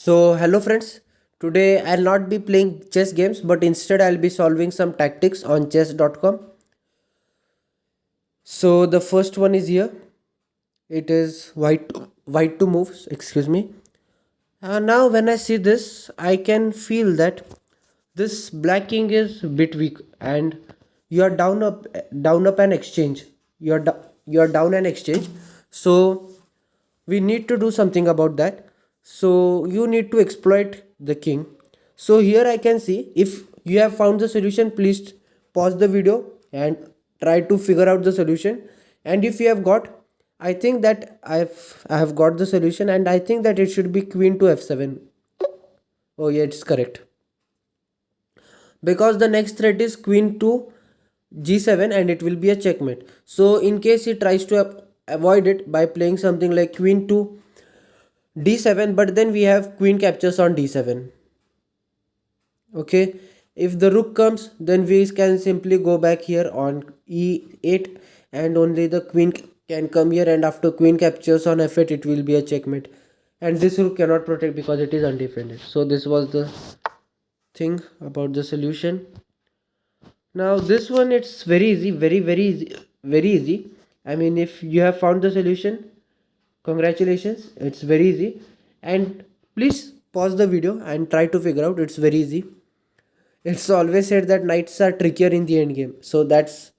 So, hello friends. Today I'll not be playing chess games, but instead I'll be solving some tactics on chess.com. So, the first one is here. It is white to move, excuse me. Now when I see this, I can feel that this black king is a bit weak and you are down up an exchange. You are down an exchange. So, we need to do something about that. So you need to exploit the king. So here I can see, if you have found the solution, please pause the video and try to figure out the solution. And if you have got, I think that I have got the solution, and I think that it should be queen to f7. Oh yeah, it's correct, because the next threat is queen to g7 and it will be a checkmate. So in case he tries to avoid it by playing something like queen to d7, but then we have queen captures on d7. Okay, if the rook comes, then we can simply go back here on e8, and only the queen can come here, and after queen captures on f8 it will be a checkmate, and this rook cannot protect because it is undefended. So this was the thing about the solution. Now this one, it's very easy, very easy, very easy. I mean, if you have found the solution, congratulations, it's very easy. And please pause the video and try to figure out, it's very easy. It's always said that knights are trickier in the end game, so that's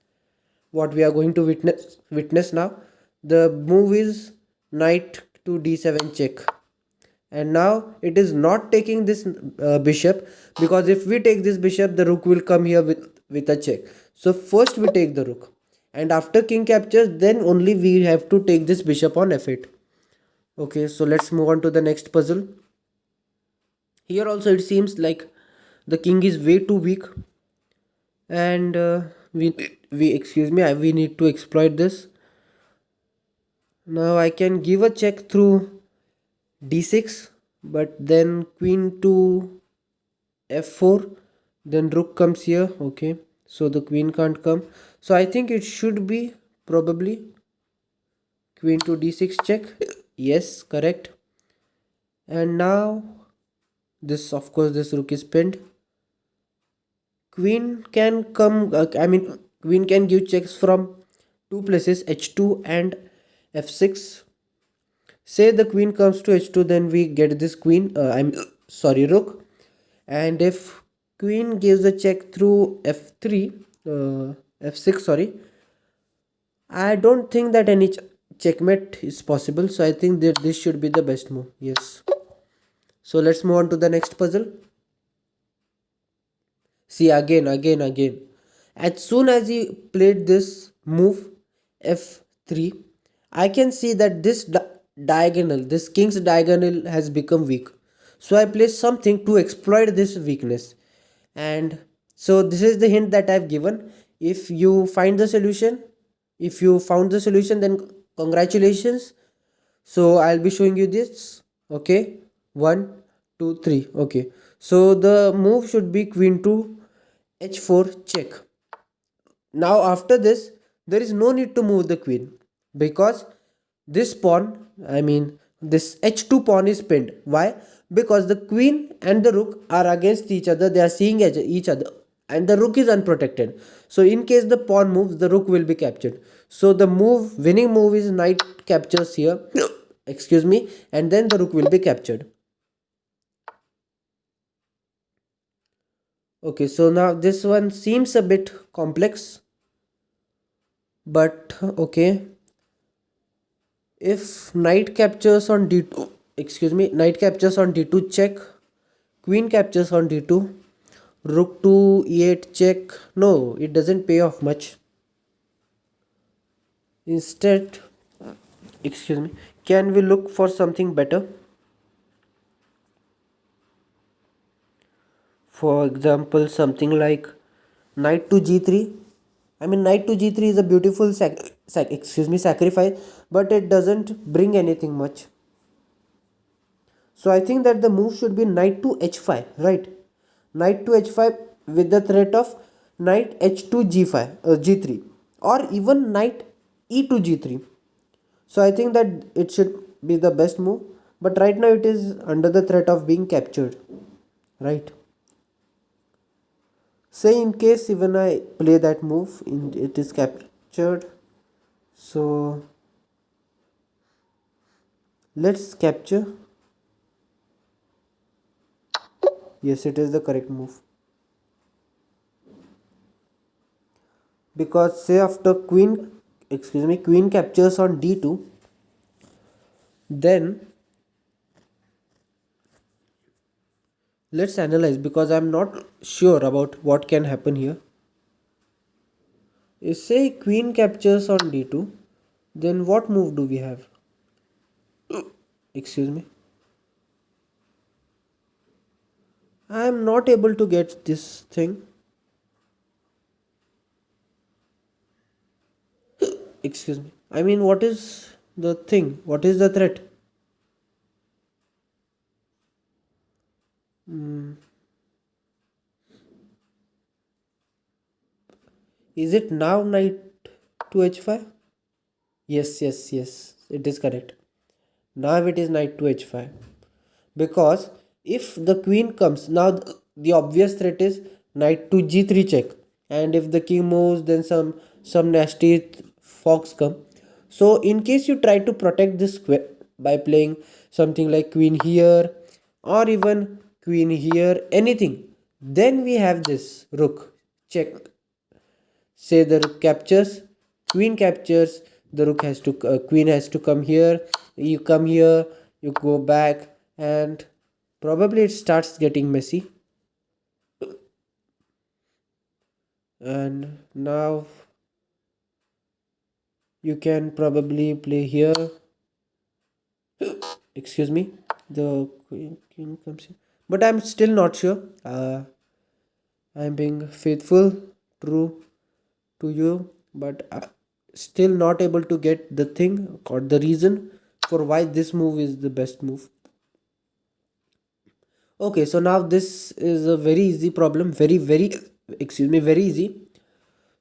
what we are going to witness now. The move is knight to d7 check, and now it is not taking this bishop, because if we take this bishop, the rook will come here with a check. So first we take the rook, and after king captures, then only we have to take this bishop on f8. Okay, so let's move on to the next puzzle. Here also it seems like the king is way too weak, and we excuse me, we need to exploit this. Now I can give a check through d6, but then queen to f4, then rook comes here. Okay, so the queen can't come, so I think it should be probably queen to d6 check. Yes, correct. And now this, of course, this rook is pinned. Queen can come, I mean, queen can give checks from two places, h2 and f6. Say the queen comes to h2, then we get this queen, I'm sorry, rook. And if queen gives a check through f3, f6, sorry, I don't think that any checkmate is possible, so I think that this should be the best move. Yes, so let's move on to the next puzzle. See, again. As soon as he played this move f3, I can see that this diagonal, this king's diagonal has become weak. So I placed something to exploit this weakness. And so this is the hint that I've given. If you find the solution, if you found the solution, then congratulations. So I'll be showing you this. Okay, 1 2 3. Okay, so the move should be queen to h4 check. Now after this, there is no need to move the queen, because this pawn, I mean this h2 pawn is pinned. Why? Because the queen and the rook are against each other, they are seeing each other, and the rook is unprotected. So in case the pawn moves, the rook will be captured. So the winning move is knight captures here, excuse me, and then the rook will be captured. Okay, so now this one seems a bit complex, but okay. If knight captures on d2, excuse me, knight captures on d2 check, queen captures on d2, rook to e8 check. No, it doesn't pay off much. Instead, excuse me, can we look for something better? For example, something like knight to g3. I mean, knight to g3 is a beautiful sacrifice, but it doesn't bring anything much. So I think that the move should be knight to h5, right? Knight to h5 with the threat of knight h2 g5, g3, or even knight e to g3. So I think that it should be the best move. but right now it is under the threat of being captured, right? Say in case even I play that move, it is captured. So let's capture. Yes, it is the correct move. Because say after queen captures on d2, then let's analyze, because I'm not sure about what can happen here. If say queen captures on d2, then what move do we have? Excuse me. I am not able to get this thing. Excuse me. I mean, what is the thing? What is the threat? Hmm. Is it now knight to h5? Yes, yes, yes. It is correct. Now it is knight to h5. Because if the queen comes, now the obvious threat is knight to g3 check. And if the king moves, then some nasty fox come. So in case you try to protect this square by playing something like queen here or even queen here, anything, then we have this rook check. Say the rook captures, queen captures, the rook has to queen has to come here, you come here, you go back, and probably it starts getting messy. And now you can probably play here. Excuse me, the queen comes here, but I'm still not sure. I'm being faithful, true to you, but still not able to get the thing or the reason for why this move is the best move. Okay, so now this is a very easy problem, very excuse me, very easy.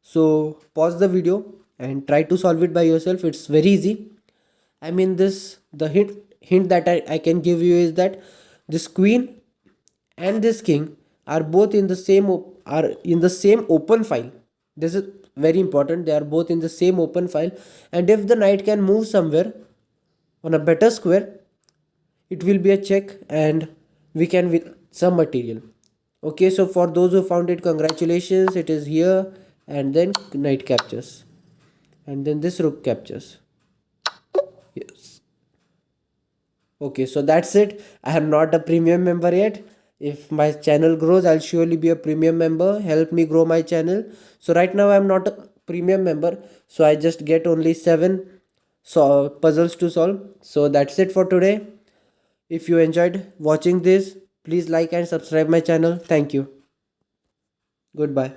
So pause the video and try to solve it by yourself. It's very easy. I mean, this the hint that I can give you is that this queen and this king are both in the same open file. This is very important. They are both in the same open file, and if the knight can move somewhere on a better square, it will be a check and we can win some material. Okay, so for those who found it, congratulations. It is here, and then knight captures, and then this rook captures. Yes. Okay, so that's it. I am not a premium member yet. If my channel grows, I'll surely be a premium member. Help me grow my channel. So right now I'm not a premium member, so I just get only 7 puzzles to solve. So that's it for today. If you enjoyed watching this, please like and subscribe my channel. Thank you. Goodbye.